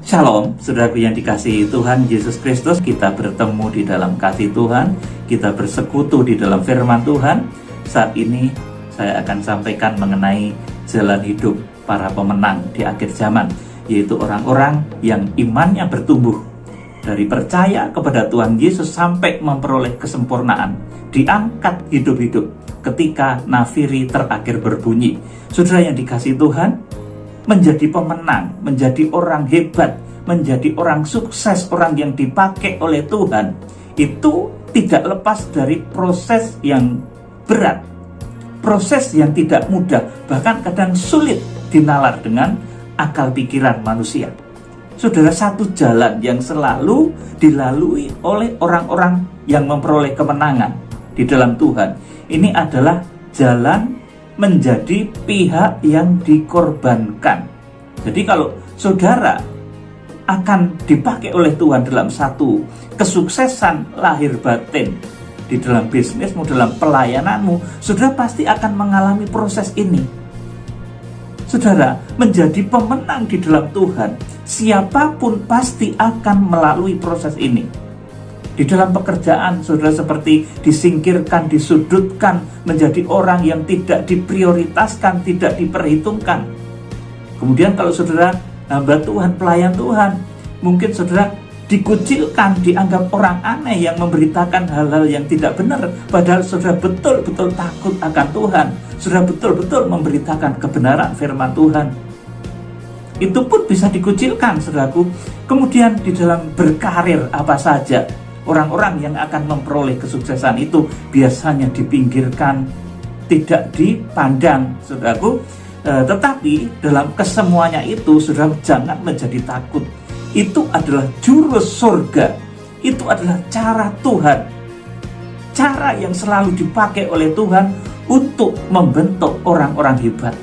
Shalom, saudaraku yang dikasihi Tuhan Yesus Kristus. Kita bertemu di dalam kasih Tuhan, kita bersekutu di dalam firman Tuhan. Saat ini saya akan sampaikan mengenai jalan hidup para pemenang di akhir zaman, yaitu orang-orang yang imannya bertumbuh dari percaya kepada Tuhan Yesus sampai memperoleh kesempurnaan, diangkat hidup-hidup ketika nafiri terakhir berbunyi. Saudara yang dikasihi Tuhan, menjadi pemenang, menjadi orang hebat, menjadi orang sukses, orang yang dipakai oleh Tuhan, itu tidak lepas dari proses yang berat, proses yang tidak mudah, bahkan kadang sulit dinalar dengan akal pikiran manusia. Saudara, satu jalan yang selalu dilalui oleh orang-orang yang memperoleh kemenangan di dalam Tuhan, ini adalah jalan menjadi pihak yang dikorbankan. Jadi kalau saudara akan dipakai oleh Tuhan dalam satu kesuksesan lahir batin, di dalam bisnismu, dalam pelayananmu, saudara pasti akan mengalami proses ini. Saudara, menjadi pemenang di dalam Tuhan, siapapun pasti akan melalui proses ini. Di dalam pekerjaan, saudara seperti disingkirkan, disudutkan, menjadi orang yang tidak diprioritaskan, tidak diperhitungkan. Kemudian kalau saudara hamba Tuhan, pelayan Tuhan, mungkin saudara dikucilkan, dianggap orang aneh yang memberitakan hal-hal yang tidak benar, padahal saudara betul-betul takut akan Tuhan, saudara betul-betul memberitakan kebenaran firman Tuhan. Itu pun bisa dikucilkan, saudaraku. Kemudian di dalam berkarir apa saja, orang-orang yang akan memperoleh kesuksesan itu biasanya dipinggirkan, tidak dipandang, saudaraku. Tetapi dalam kesemuanya itu, saudara jangan menjadi takut. Itu adalah jurus surga. Itu adalah cara Tuhan. Cara yang selalu dipakai oleh Tuhan untuk membentuk orang-orang hebat.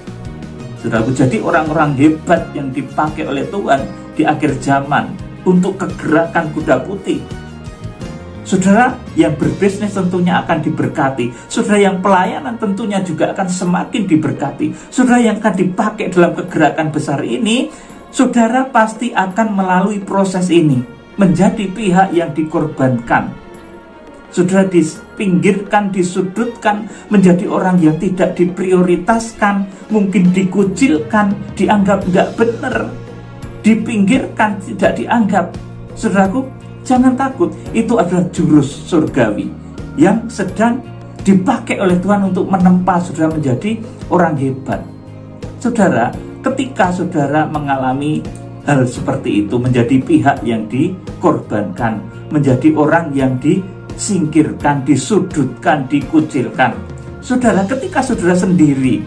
Saudaraku, jadi orang-orang hebat yang dipakai oleh Tuhan di akhir zaman untuk kegerakan kuda putih. Saudara yang berbisnis tentunya akan diberkati. Saudara yang pelayanan tentunya juga akan semakin diberkati. Saudara yang akan dipakai dalam kegerakan besar ini, saudara pasti akan melalui proses ini, menjadi pihak yang dikorbankan. Saudara dipinggirkan, disudutkan, menjadi orang yang tidak diprioritaskan, mungkin dikucilkan, dianggap tidak benar, dipinggirkan, tidak dianggap. Saudaraku, jangan takut, itu adalah jurus surgawi yang sedang dipakai oleh Tuhan untuk menempa saudara menjadi orang hebat. Saudara, ketika saudara mengalami hal seperti itu, menjadi pihak yang dikorbankan, menjadi orang yang disingkirkan, disudutkan, dikucilkan. Saudara, ketika saudara sendiri,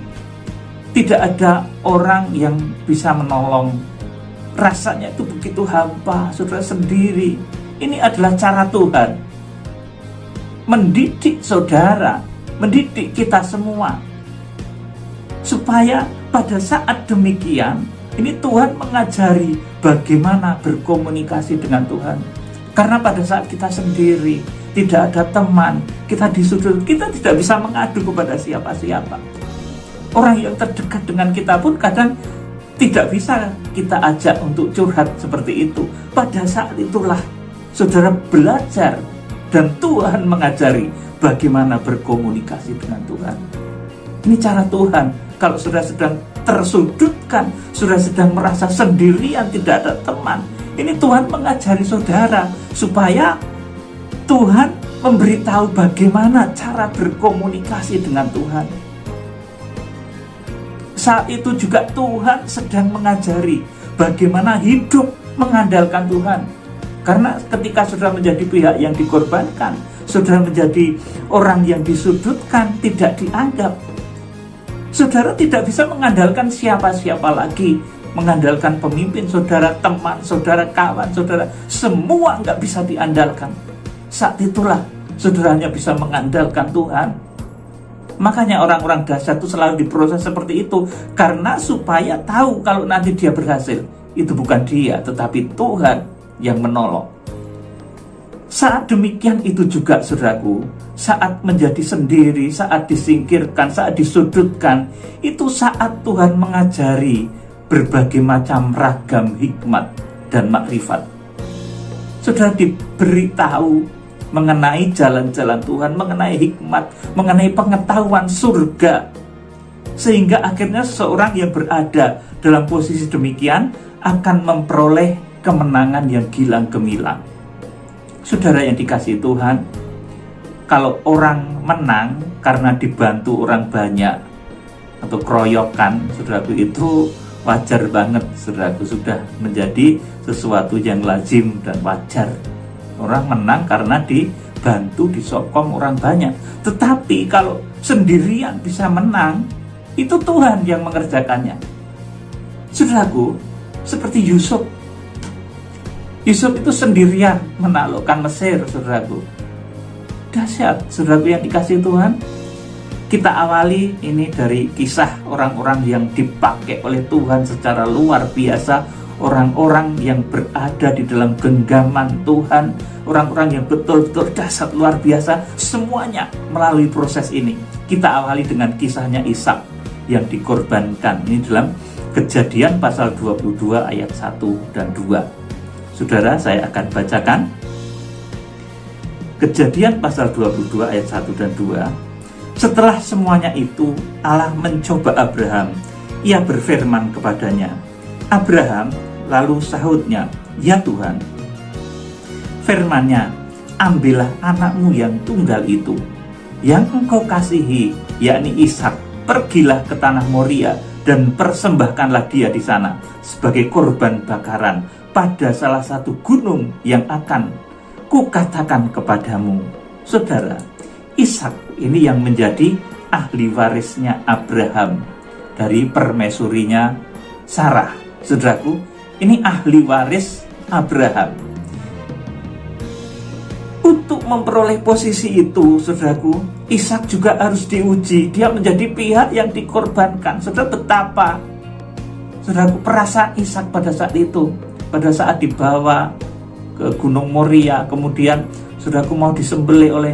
tidak ada orang yang bisa menolong, rasanya itu begitu hampa, saudara sendiri. Ini adalah cara Tuhan mendidik saudara, mendidik kita semua, supaya pada saat demikian, ini Tuhan mengajari bagaimana berkomunikasi dengan Tuhan. Karena pada saat kita sendiri, tidak ada teman, kita disudut, kita tidak bisa mengadu kepada siapa-siapa. Orang yang terdekat dengan kita pun kadang tidak bisa kita ajak untuk curhat seperti itu. Pada saat itulah saudara belajar dan Tuhan mengajari bagaimana berkomunikasi dengan Tuhan. Ini cara Tuhan. Kalau saudara sedang tersudutkan, saudara sedang merasa sendirian, tidak ada teman, ini Tuhan mengajari saudara supaya Tuhan memberitahu bagaimana cara berkomunikasi dengan Tuhan. Saat itu juga Tuhan sedang mengajari bagaimana hidup mengandalkan Tuhan. Karena ketika saudara menjadi pihak yang dikorbankan, saudara menjadi orang yang disudutkan, tidak dianggap, saudara tidak bisa mengandalkan siapa-siapa lagi. Mengandalkan pemimpin saudara, teman saudara, kawan saudara, semua nggak bisa diandalkan. Saat itulah saudara hanya bisa mengandalkan Tuhan. Makanya orang-orang dahsyat itu selalu diproses seperti itu, karena supaya tahu kalau nanti dia berhasil, itu bukan dia, tetapi Tuhan yang menolong. Saat demikian itu juga, saudaraku, saat menjadi sendiri, saat disingkirkan, saat disudutkan, itu saat Tuhan mengajari berbagai macam ragam hikmat dan makrifat. Saudara diberitahu mengenai jalan-jalan Tuhan, mengenai hikmat, mengenai pengetahuan surga, sehingga akhirnya seseorang yang berada dalam posisi demikian akan memperoleh kemenangan yang gilang gemilang. Saudara yang dikasihi Tuhan, kalau orang menang karena dibantu orang banyak atau keroyokan, saudaraku, itu wajar banget, saudaraku, sudah menjadi sesuatu yang lazim dan wajar. Orang menang karena dibantu, disokong orang banyak. Tetapi kalau sendirian bisa menang, itu Tuhan yang mengerjakannya. Saudaraku, seperti Yusuf. Yusuf itu sendirian menaklukkan Mesir, saudaraku. Dahsyat, saudaraku yang dikasihi Tuhan. Kita awali ini dari kisah orang-orang yang dipakai oleh Tuhan secara luar biasa, orang-orang yang berada di dalam genggaman Tuhan, orang-orang yang betul-betul dahsyat luar biasa, semuanya melalui proses ini. Kita awali dengan kisahnya Ishak yang dikorbankan. Ini dalam Kejadian pasal 22 ayat 1 dan 2. Saudara, saya akan bacakan Kejadian pasal 22 ayat 1 dan 2. Setelah semuanya itu, Allah mencoba Abraham. Ia berfirman kepadanya, Abraham, lalu sahutnya, ya Tuhan. Firman-Nya, ambillah anakmu yang tunggal itu, yang engkau kasihi, yakni Ishak, pergilah ke tanah Moria dan persembahkanlah dia di sana sebagai korban bakaran pada salah satu gunung yang akan kukatakan kepadamu. Saudara, Ishak ini yang menjadi ahli warisnya Abraham dari permaisurinya Sarah. Saudaraku, ini ahli waris Abraham. Untuk memperoleh posisi itu, saudaraku, Ishak juga harus diuji. Dia menjadi pihak yang dikorbankan. Saudara, betapa, saudaraku, perasaan Ishak pada saat itu, pada saat dibawa ke Gunung Moria, kemudian saudaraku mau disembelih oleh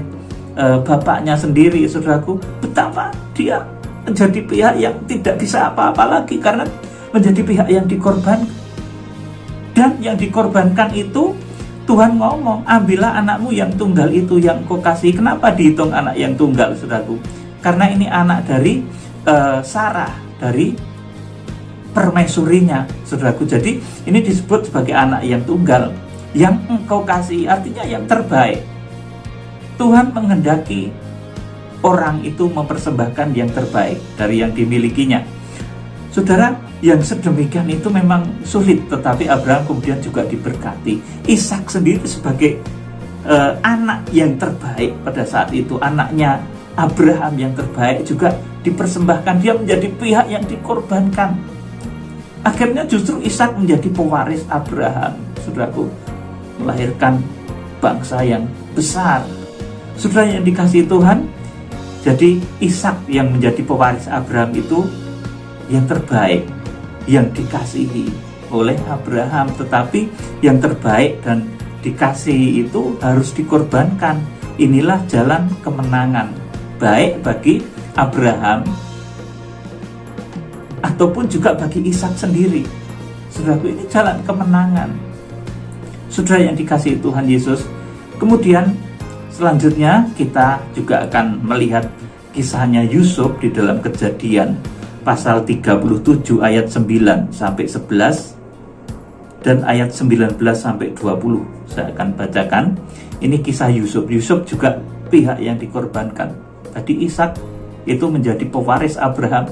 bapaknya sendiri, saudaraku, betapa dia menjadi pihak yang tidak bisa apa-apa lagi karena menjadi pihak yang dikorbankan. Dan yang dikorbankan itu Tuhan ngomong, ambillah anakmu yang tunggal itu yang kau kasih. Kenapa dihitung anak yang tunggal, saudaraku? Karena ini anak dari Sarah, dari permaisurinya, saudaraku. Jadi ini disebut sebagai anak yang tunggal, yang engkau kasih, artinya yang terbaik. Tuhan menghendaki orang itu mempersembahkan yang terbaik dari yang dimilikinya. Saudara, yang sedemikian itu memang sulit, tetapi Abraham kemudian juga diberkati. Ishak sendiri sebagai anak yang terbaik pada saat itu, anaknya Abraham yang terbaik juga dipersembahkan. Dia menjadi pihak yang dikorbankan. Akhirnya justru Ishak menjadi pewaris Abraham, saudaraku, melahirkan bangsa yang besar. Saudara yang dikasihi Tuhan, jadi Ishak yang menjadi pewaris Abraham itu yang terbaik, yang dikasihi oleh Abraham. Tetapi yang terbaik dan dikasihi itu harus dikorbankan. Inilah jalan kemenangan, baik bagi Abraham ataupun juga bagi Ishak sendiri. Saudaraku, ini jalan kemenangan. Saudara yang dikasihi Tuhan Yesus, kemudian selanjutnya kita juga akan melihat kisahnya Yusuf di dalam Kejadian pasal 37 ayat 9 sampai 11 dan ayat 19 sampai 20. Saya akan bacakan. Ini kisah Yusuf. Yusuf juga pihak yang dikorbankan. Tadi Ishak itu menjadi pewaris Abraham,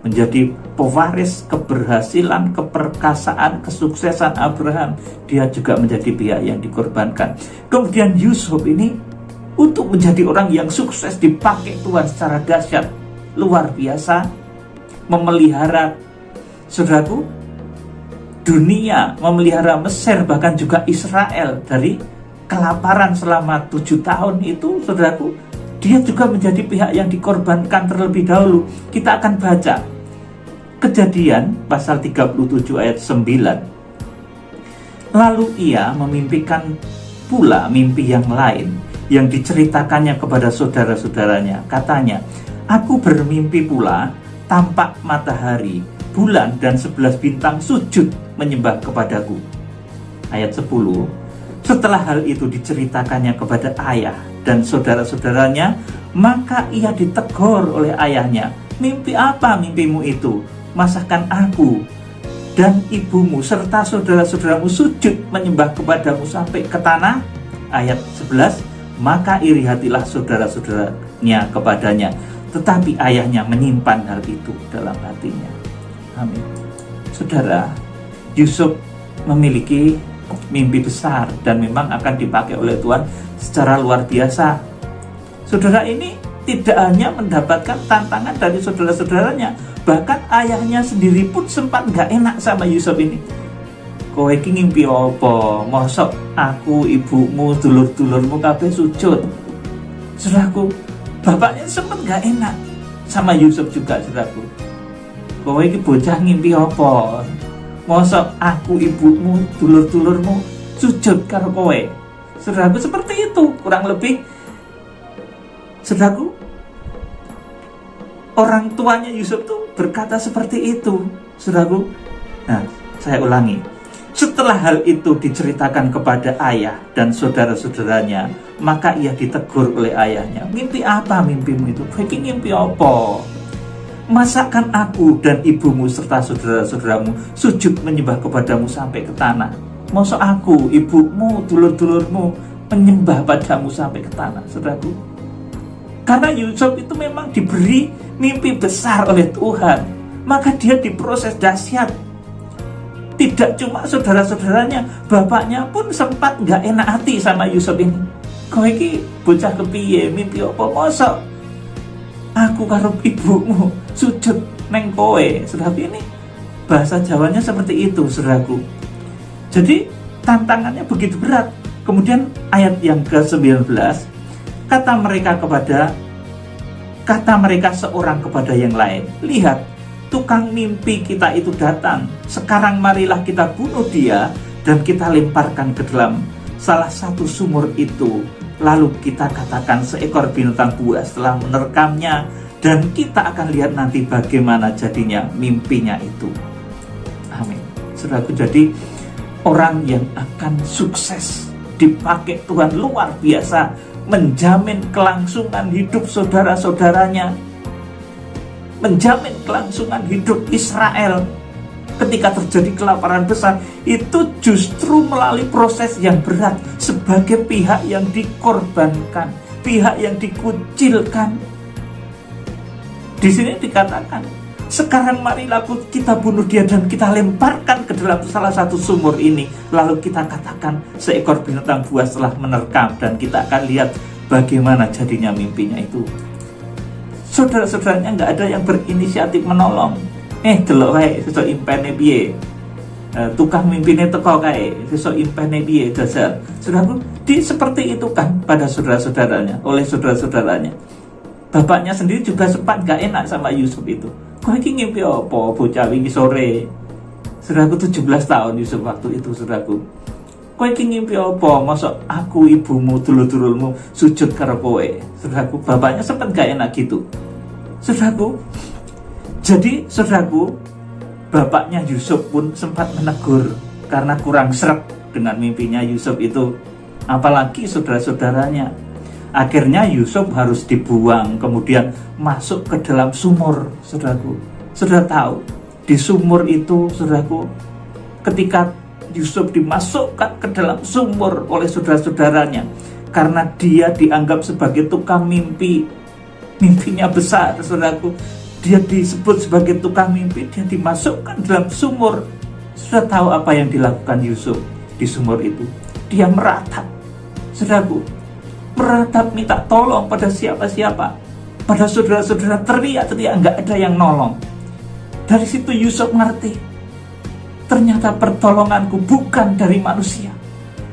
menjadi pewaris keberhasilan, keperkasaan, kesuksesan Abraham. Dia juga menjadi pihak yang dikorbankan. Kemudian Yusuf ini untuk menjadi orang yang sukses dipakai Tuhan secara dahsyat, luar biasa, memelihara, saudaraku, dunia, memelihara Mesir, bahkan juga Israel dari kelaparan selama 7 tahun itu, saudaraku, dia juga menjadi pihak yang dikorbankan terlebih dahulu. Kita akan baca Kejadian pasal 37 ayat 9. Lalu ia memimpikan pula mimpi yang lain yang diceritakannya kepada saudara-saudaranya. Katanya, aku bermimpi pula tampak matahari, bulan dan 11 bintang sujud menyembah kepadaku. ayat 10. Setelah hal itu diceritakannya kepada ayah dan saudara-saudaranya, maka ia ditegur oleh ayahnya. Mimpi apa mimpimu itu? Masakan aku dan ibumu serta saudara-saudaramu sujud menyembah kepadamu sampai ke tanah? Ayat 11. Maka iri hatilah saudara-saudaranya kepadanya, tetapi ayahnya menyimpan hal itu dalam hatinya. Amin. Saudara, Yusuf memiliki mimpi besar dan memang akan dipakai oleh Tuhan secara luar biasa. Saudara ini tidak hanya mendapatkan tantangan dari saudara-saudaranya, bahkan ayahnya sendiri pun sempat gak enak sama Yusuf ini. Kowe iki ngimpi apa? Mosok aku, ibumu, dulur-dulurmu kabeh sujud. Saudaraku, bapaknya sempat gak enak sama Yusuf juga, saudaraku. Kowe iki bocah ngimpi apa? Mosok aku, ibumu, dulur-dulurmu sujud karo kowe. Saudaraku, seperti itu kurang lebih. Saudaraku, orang tuanya Yusuf tuh berkata seperti itu, saudaraku. Nah, saya ulangi. Setelah hal itu diceritakan kepada ayah dan saudara-saudaranya, maka ia ditegur oleh ayahnya. Mimpi apa mimpimu itu? Iki mimpi apa? Masakan aku dan ibumu serta saudara-saudaramu sujud menyembah kepadamu sampai ke tanah? Masa aku, ibumu, dulur-dulurmu menyembah padamu sampai ke tanah, saudaraku? Karena Yusuf itu memang diberi mimpi besar oleh Tuhan, maka dia diproses dahsyat. Tidak cuma saudara-saudaranya, bapaknya pun sempat gak enak hati sama Yusuf ini. Kowe iki bocah kepiye, mimpi apa? Mosok aku karo ibumu sujud neng kowe. Saudaraku, ini bahasa Jawanya seperti itu, saudaraku. Jadi tantangannya begitu berat. Kemudian ayat yang ke-19, kata mereka seorang kepada yang lain, lihat, tukang mimpi kita itu datang. Sekarang marilah kita bunuh dia dan kita lemparkan ke dalam salah satu sumur itu. Lalu kita katakan seekor binatang buas telah menerkamnya, dan kita akan lihat nanti bagaimana jadinya mimpinya itu. Amin. Saudaraku, jadi orang yang akan sukses dipakai Tuhan luar biasa, menjamin kelangsungan hidup saudara-saudaranya, menjamin kelangsungan hidup Israel ketika terjadi kelaparan besar, itu justru melalui proses yang berat sebagai pihak yang dikorbankan, pihak yang dikucilkan. Di sini dikatakan, sekarang marilah kita bunuh dia dan kita lemparkan ke dalam salah satu sumur ini. Lalu kita katakan seekor binatang buas telah menerkam, dan kita akan lihat bagaimana jadinya mimpinya itu. Saudara-saudaranya nggak ada yang berinisiatif menolong. Delok kae sesuk impene piye. Tukang mimpine teko kae sesuk impene piye dasar. Saudaraku, seperti itu kan pada saudara-saudaranya, oleh saudara-saudaranya. Bapaknya sendiri juga sempat nggak enak sama Yusuf itu. Kowe iki ngimpi apa bocah wingi sore? Saudaraku, 17 tahun Yusuf waktu itu, saudaraku. Kowe iki ngimpi apa? Mosok aku, ibumu, dulur-dulurmu sujud karo kowe. Saudaraku, bapaknya sempat gak enak gitu. Saudaraku, jadi saudaraku, bapaknya Yusuf pun sempat menegur karena kurang sreg dengan mimpinya Yusuf itu. Apalagi saudara-saudaranya. Akhirnya Yusuf harus dibuang, kemudian masuk ke dalam sumur, saudaraku. Saudara tahu, di sumur itu, saudaraku, ketika Yusuf dimasukkan ke dalam sumur oleh saudara-saudaranya karena dia dianggap sebagai tukang mimpi. Mimpinya besar, saudaraku. Dia disebut sebagai tukang mimpi, dia dimasukkan dalam sumur. Sudah tahu apa yang dilakukan Yusuf di sumur itu? Dia meratap, saudaraku, meratap minta tolong pada siapa-siapa, pada saudara-saudara, teriak-teriak, nggak ada yang nolong. Dari situ Yusuf mengerti, ternyata pertolonganku bukan dari manusia,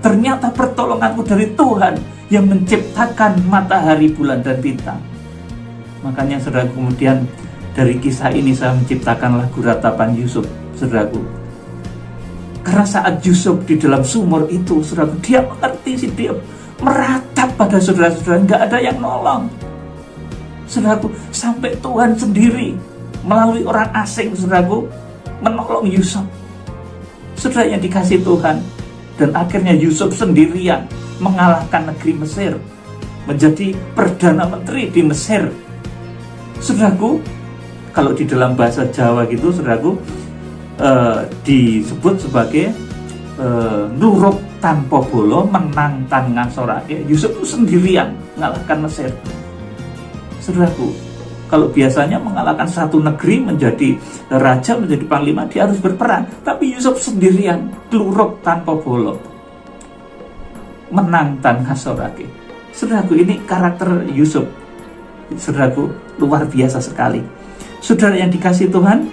ternyata pertolonganku dari Tuhan yang menciptakan matahari, bulan, dan bintang. Makanya saudara, kemudian dari kisah ini saya menciptakan lagu ratapan Yusuf, saudaraku. Karena saat Yusuf di dalam sumur itu, saudaraku, dia mengerti, dia meratap pada saudara-saudara, nggak ada yang nolong. Saudaraku, sampai Tuhan sendiri melalui orang asing, saudaraku, menolong Yusuf. Saudara yang dikasih Tuhan, Dan akhirnya Yusuf sendirian mengalahkan negeri Mesir, menjadi Perdana Menteri di Mesir. Saudaraku, kalau di dalam bahasa Jawa gitu, saudaraku, disebut sebagai nuruk tanpa bolo, menang tan ngasorake. Yusuf itu sendirian mengalahkan Mesir. Saudaraku, kalau biasanya mengalahkan satu negeri menjadi raja, menjadi panglima, dia harus berperang. Tapi Yusuf sendirian, nuruk tanpa bolo, menang tan ngasorake. Saudaraku, ini karakter Yusuf. Saudaraku, luar biasa sekali. Saudara yang dikasihi Tuhan,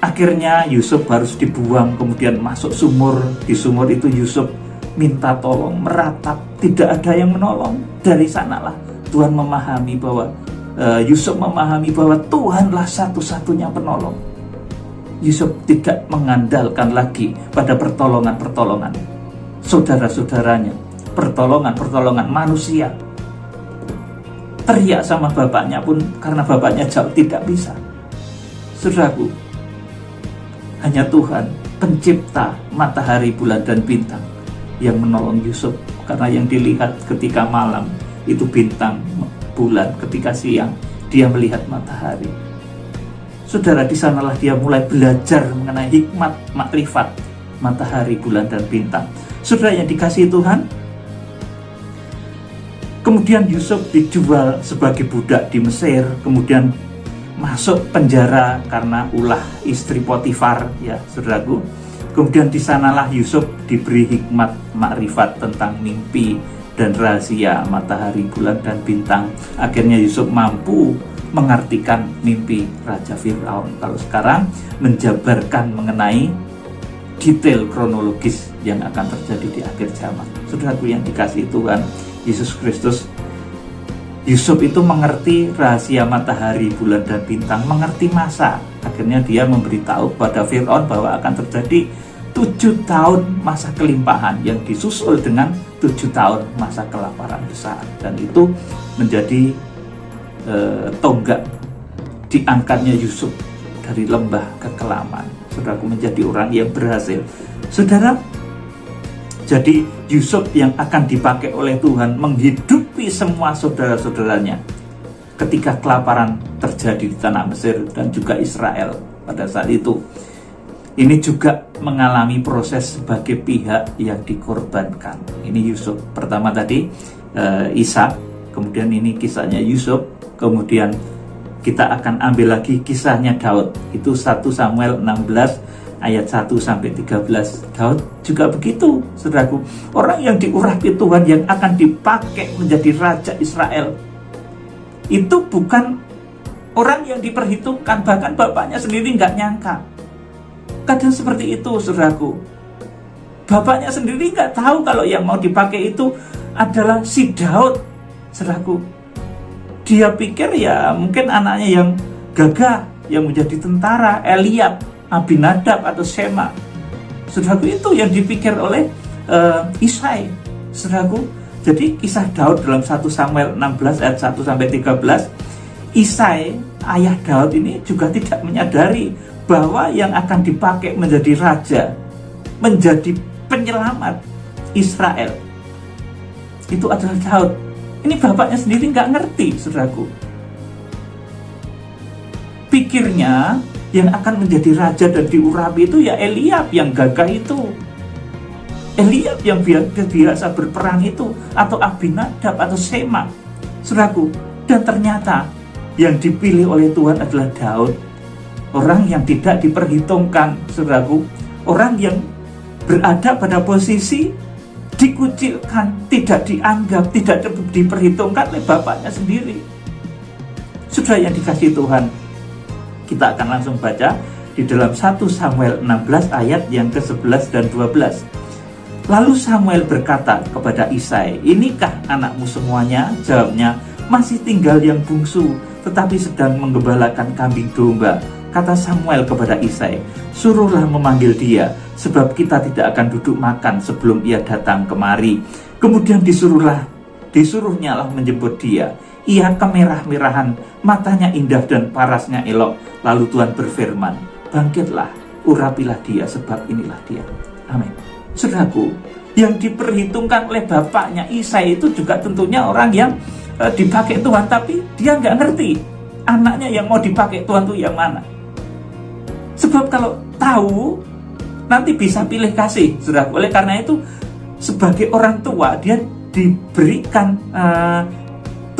akhirnya Yusuf harus dibuang, kemudian masuk sumur. Di sumur itu Yusuf minta tolong, meratap, tidak ada yang menolong. Dari sanalah Tuhan memahami bahwa Yusuf memahami bahwa Tuhanlah satu-satunya penolong. Yusuf tidak mengandalkan lagi pada pertolongan-pertolongan saudara-saudaranya, pertolongan manusia. Teriak sama bapaknya pun karena bapaknya jauh tidak bisa. Saudaraku, hanya Tuhan pencipta matahari, bulan, dan bintang yang menolong Yusuf. Karena yang dilihat ketika malam itu bintang, bulan, ketika siang dia melihat matahari. Saudara, di sanalah dia mulai belajar mengenai hikmat, makrifat matahari, bulan, dan bintang. Saudara yang dikasihi Tuhan, kemudian Yusuf dijual sebagai budak di Mesir, kemudian masuk penjara karena ulah istri Potifar, ya saudaraku. Kemudian di sanalah Yusuf diberi hikmat makrifat tentang mimpi dan rahasia matahari, bulan, dan bintang. Akhirnya Yusuf mampu mengartikan mimpi Raja Firaun. Kalau sekarang menjabarkan mengenai detail kronologis yang akan terjadi di akhir zaman. Saudaraku yang dikasihi Tuhan Yesus Kristus, Yusuf itu mengerti rahasia matahari, bulan, dan bintang, mengerti masa. Akhirnya dia memberitahu pada Firaun bahwa akan terjadi 7 tahun masa kelimpahan yang disusul dengan 7 tahun masa kelaparan besar. Dan itu menjadi tonggak diangkatnya Yusuf dari lembah kekelaman. Saudaraku, menjadi orang yang berhasil. Saudara, jadi Yusuf yang akan dipakai oleh Tuhan menghidupi semua saudara-saudaranya ketika kelaparan terjadi di tanah Mesir dan juga Israel pada saat itu. Ini juga mengalami proses sebagai pihak yang dikorbankan. Ini Yusuf. Pertama tadi Ishak, kemudian ini kisahnya Yusuf, kemudian kita akan ambil lagi kisahnya Daud. Itu 1 Samuel 16 ayat 1-13. Daud juga begitu, saudaraku. Orang yang diurapi Tuhan yang akan dipakai menjadi raja Israel. Itu bukan orang yang diperhitungkan, bahkan bapaknya sendiri nggak nyangka. Kadang seperti itu, saudaraku. Bapaknya sendiri nggak tahu kalau yang mau dipakai itu adalah si Daud, saudaraku. Dia pikir ya mungkin anaknya yang gagah, yang menjadi tentara, Eliab, Abinadab, atau Shema. Saudaraku, itu yang dipikir oleh Isai, saudaraku. Jadi kisah Daud dalam 1 Samuel 16 ayat 1-13, Isai, ayah Daud ini juga tidak menyadari bahwa yang akan dipakai menjadi raja, menjadi penyelamat Israel, itu adalah Daud. Ini bapaknya sendiri nggak ngerti, saudaraku. Pikirnya yang akan menjadi raja dan diurapi itu ya Eliab yang gagah itu, Eliab yang biasa berperang itu, atau Abinadab atau Shema, saudaraku. Dan ternyata yang dipilih oleh Tuhan adalah Daud, orang yang tidak diperhitungkan, saudaraku, orang yang berada pada posisi dikucilkan, tidak dianggap, tidak diperhitungkan oleh bapaknya sendiri. Saudara yang dikasihi Tuhan, kita akan langsung baca di dalam 1 Samuel 16 ayat yang ke-11 dan 12. Lalu Samuel berkata kepada Isai, "Inikah anakmu semuanya?" Jawabnya, "Masih tinggal yang bungsu, tetapi sedang menggembalakan kambing domba." Kata Samuel kepada Isai, "Suruhlah memanggil dia, sebab kita tidak akan duduk makan sebelum ia datang kemari." Kemudian disuruhnya lah menjemput dia. Ia kemerah-merahan, matanya indah dan parasnya elok. Lalu Tuhan berfirman, "Bangkitlah, urapilah dia, sebab inilah dia." Amin. Saudaraku, yang diperhitungkan oleh bapaknya Isai itu juga tentunya orang yang dipakai Tuhan, tapi dia nggak ngerti anaknya yang mau dipakai Tuhan itu yang mana. Sebab kalau tahu, nanti bisa pilih kasih, saudaraku. Oleh karena itu, sebagai orang tua, dia diberikan,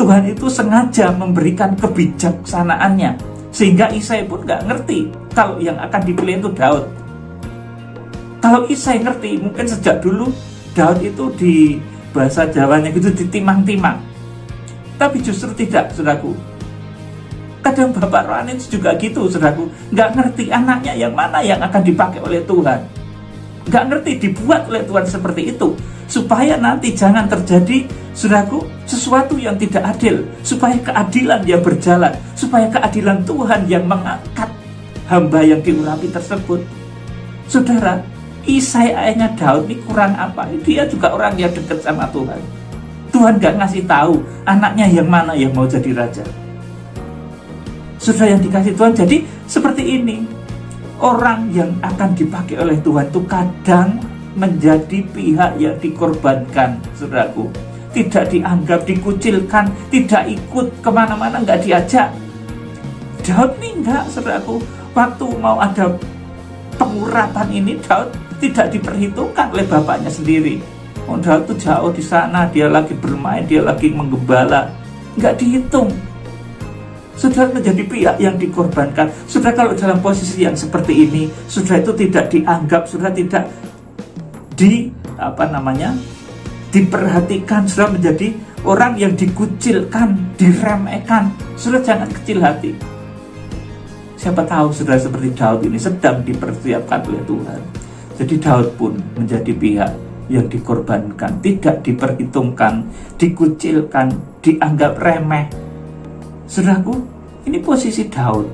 Tuhan itu sengaja memberikan kebijaksanaannya, sehingga Isai pun nggak ngerti kalau yang akan dipilih itu Daud. Kalau Isai ngerti, mungkin sejak dulu Daud itu di bahasa Jawanya gitu ditimang-timang. Tapi justru tidak, saudaraku. Kadang bapak rohani juga gitu, saudaraku. Nggak ngerti anaknya yang mana yang akan dipakai oleh Tuhan. Nggak ngerti dibuat oleh Tuhan seperti itu, supaya nanti jangan terjadi, saudaraku, sesuatu yang tidak adil. Supaya keadilan yang berjalan, supaya keadilan Tuhan yang mengangkat hamba yang diurapi tersebut. Saudara, Isai ayahnya Daud ini kurang apa? Dia juga orang yang dekat sama Tuhan. Tuhan gak ngasih tahu anaknya yang mana yang mau jadi raja. Saudara yang dikasih Tuhan, jadi seperti ini. Orang yang akan dipakai oleh Tuhan itu kadang menjadi pihak yang dikorbankan, saudaraku. Tidak dianggap, dikucilkan, tidak ikut kemana-mana, gak diajak. Daud ini enggak, saudaraku. Waktu mau ada pengurapan ini, Daud tidak diperhitungkan oleh bapaknya sendiri. Daud itu jauh di sana, dia lagi bermain, dia lagi menggembala, nggak dihitung. Saudara menjadi pihak yang dikorbankan. Saudara kalau dalam posisi yang seperti ini, saudara itu tidak dianggap, saudara tidak diperhatikan, saudara menjadi orang yang dikucilkan, diremehkan. Saudara jangan kecil hati. Siapa tahu saudara seperti Daud ini sedang dipersiapkan oleh Tuhan. Jadi Daud pun menjadi pihak yang dikorbankan, tidak diperhitungkan, dikucilkan, dianggap remeh. Saudaraku, ini posisi Daud.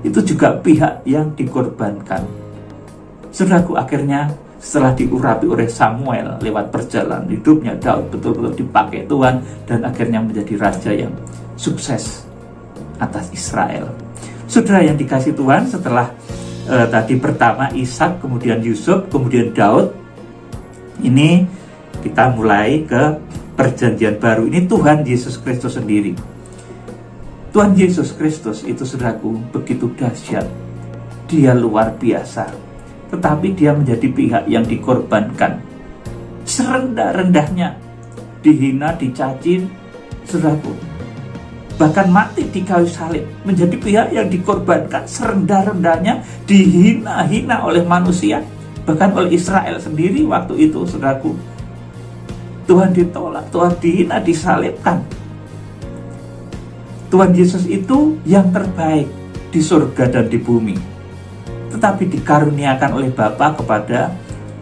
Itu juga pihak yang dikorbankan. Saudaraku, akhirnya setelah diurapi oleh Samuel lewat perjalanan hidupnya, Daud betul-betul dipakai Tuhan dan akhirnya menjadi raja yang sukses atas Israel. Saudara yang dikasih Tuhan, setelah tadi pertama Ishak, kemudian Yusuf, kemudian Daud, ini kita mulai ke perjanjian baru. Ini Tuhan Yesus Kristus sendiri. Tuhan Yesus Kristus itu, saudaraku, begitu dahsyat. Dia luar biasa, tetapi dia menjadi pihak yang dikorbankan. Serendah-rendahnya, dihina, dicaci, saudaraku, bahkan mati di kayu salib, menjadi pihak yang dikorbankan. Serendah-rendahnya, dihina-hina oleh manusia, bahkan oleh Israel sendiri waktu itu, saudaraku. Tuhan ditolak, Tuhan dihina, disalibkan. Tuhan Yesus itu yang terbaik di surga dan di bumi, tetapi dikaruniakan oleh Bapa kepada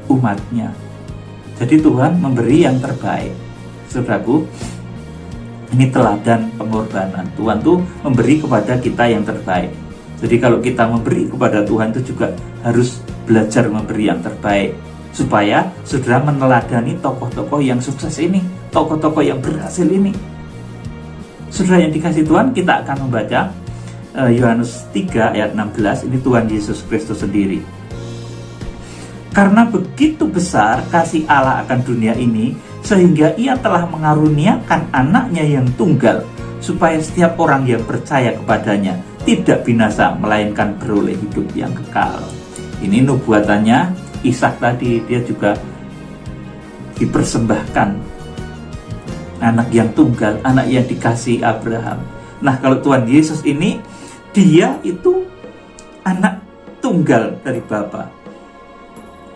umatnya. Jadi Tuhan memberi yang terbaik, saudaraku. Ini teladan pengorbanan. Tuhan tuh memberi kepada kita yang terbaik. Jadi kalau kita memberi kepada Tuhan itu juga harus belajar memberi yang terbaik, supaya saudara meneladani tokoh-tokoh yang sukses ini, tokoh-tokoh yang berhasil ini. Saudara yang dikasih Tuhan, kita akan membaca Yohanes 3 ayat 16. Ini Tuhan Yesus Kristus sendiri. Karena begitu besar kasih Allah akan dunia ini, sehingga ia telah mengaruniakan anaknya yang tunggal, supaya setiap orang yang percaya kepadanya tidak binasa, melainkan beroleh hidup yang kekal. Ini nubuatannya Ishak tadi, dia juga dipersembahkan, anak yang tunggal, anak yang dikasih Abraham. Nah, kalau Tuhan Yesus ini, dia itu anak tunggal dari Bapa,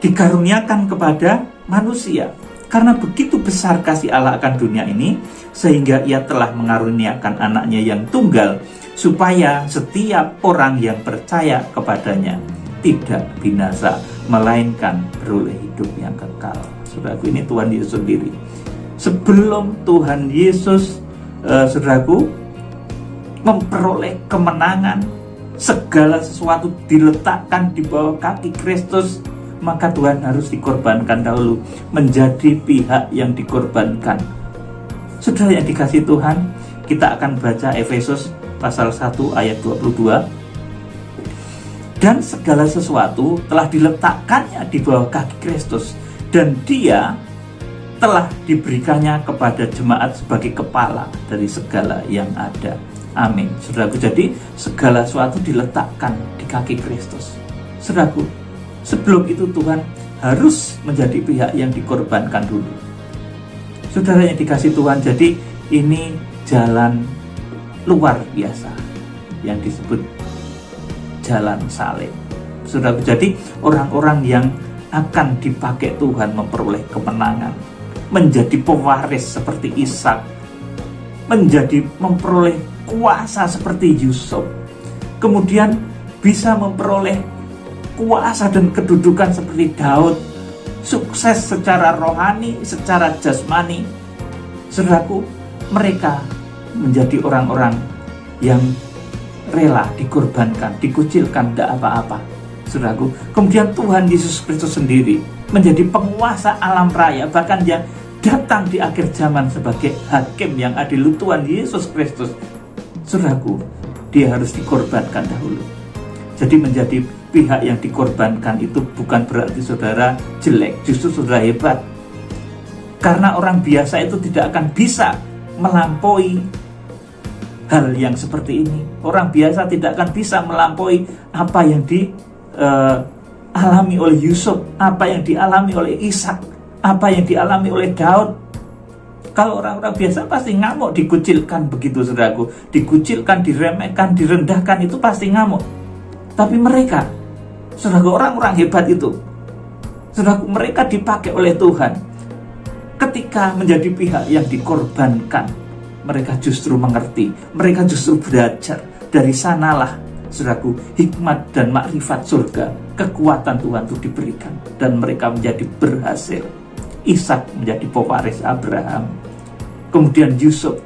dikaruniakan kepada manusia. Karena begitu besar kasih Allah akan dunia ini, sehingga ia telah mengaruniakan anaknya yang tunggal, supaya setiap orang yang percaya kepadanya tidak binasa, melainkan beroleh hidup yang kekal. Saudaraku, ini Tuhan Yesus sendiri. Sebelum Tuhan Yesus, saudaraku, memperoleh kemenangan, segala sesuatu diletakkan di bawah kaki Kristus, maka Tuhan harus dikorbankan dahulu, menjadi pihak yang dikorbankan. Saudara yang dikasih Tuhan, kita akan baca Efesus pasal 1 ayat 22. Dan segala sesuatu telah diletakkannya di bawah kaki Kristus, dan dia telah diberikannya kepada jemaat sebagai kepala dari segala yang ada. Amin. Saudaraku, jadi segala sesuatu diletakkan di kaki Kristus. Saudaraku, sebelum itu Tuhan harus menjadi pihak yang dikorbankan dulu. Saudara yang dikasih Tuhan, jadi ini jalan luar biasa yang disebut jalan salib. Saudaraku, jadi orang-orang yang akan dipakai Tuhan memperoleh kemenangan, menjadi pewaris seperti Ishak, memperoleh kuasa seperti Yusuf, kemudian bisa memperoleh kuasa dan kedudukan seperti Daud, sukses secara rohani, secara jasmani. Saudaraku, mereka menjadi orang-orang yang rela dikorbankan, dikucilkan, tidak apa-apa. Saudaraku, kemudian Tuhan Yesus Kristus sendiri menjadi penguasa alam raya, bahkan yang datang di akhir zaman sebagai hakim yang adil, Tuhan Yesus Kristus. Saudaraku, dia harus dikorbankan dahulu. Jadi menjadi pihak yang dikorbankan itu bukan berarti saudara jelek, justru saudara hebat. Karena orang biasa itu tidak akan bisa melampaui hal yang seperti ini. Orang biasa tidak akan bisa melampaui apa yang dialami oleh Yusuf, apa yang dialami oleh Ishak, apa yang dialami oleh Daud. Kalau orang-orang biasa pasti ngamuk, dikucilkan begitu saudaraku, dikucilkan, diremehkan, direndahkan, itu pasti ngamuk. Tapi mereka, saudaraku, orang-orang hebat itu, saudaraku, mereka dipakai oleh Tuhan. Ketika menjadi pihak yang dikorbankan, mereka justru mengerti, mereka justru belajar. Dari sanalah, saudaraku, hikmat dan makrifat surga, kekuatan Tuhan itu diberikan, dan mereka menjadi berhasil. Ishak menjadi pewaris Abraham. Kemudian Yusuf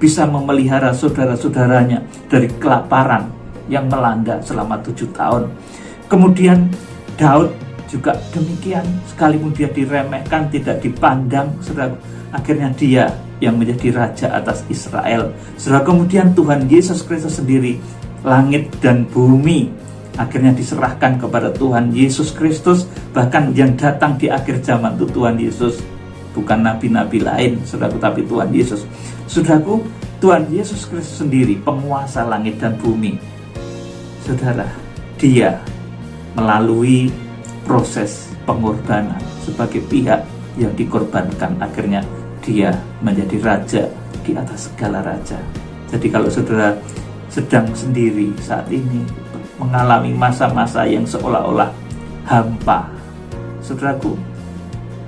bisa memelihara saudara-saudaranya dari kelaparan yang melanda selama 7 tahun. Kemudian Daud juga demikian, sekalipun dia diremehkan, tidak dipandang, saudara, akhirnya dia yang menjadi raja atas Israel. Saudara, kemudian Tuhan Yesus Kristus sendiri, langit dan bumi akhirnya diserahkan kepada Tuhan Yesus Kristus. Bahkan yang datang di akhir zaman itu Tuhan Yesus, bukan nabi-nabi lain, saudaraku, tapi Tuhan Yesus. Saudaraku, Tuhan Yesus Kristus sendiri, penguasa langit dan bumi. Saudara, dia melalui proses pengorbanan sebagai pihak yang dikorbankan, akhirnya dia menjadi raja di atas segala raja. Jadi kalau saudara sedang sendiri saat ini, mengalami masa-masa yang seolah-olah hampa, saudaraku,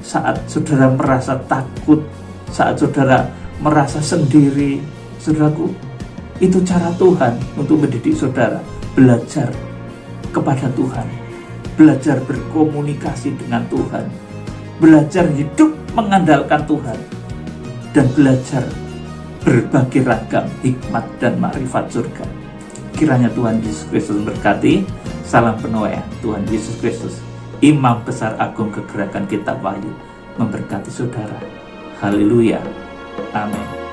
saat saudara merasa takut, saat saudara merasa sendiri, saudaraku, itu cara Tuhan untuk mendidik saudara belajar kepada Tuhan, belajar berkomunikasi dengan Tuhan, belajar hidup mengandalkan Tuhan, dan belajar berbagai ragam hikmat dan makrifat surga. Kiranya Tuhan Yesus Kristus berkati. Salam Penoea, Tuhan Yesus Kristus, Imam Besar Agung Kegerakan Kitab Wahyu, memberkati saudara. Haleluya. Amin.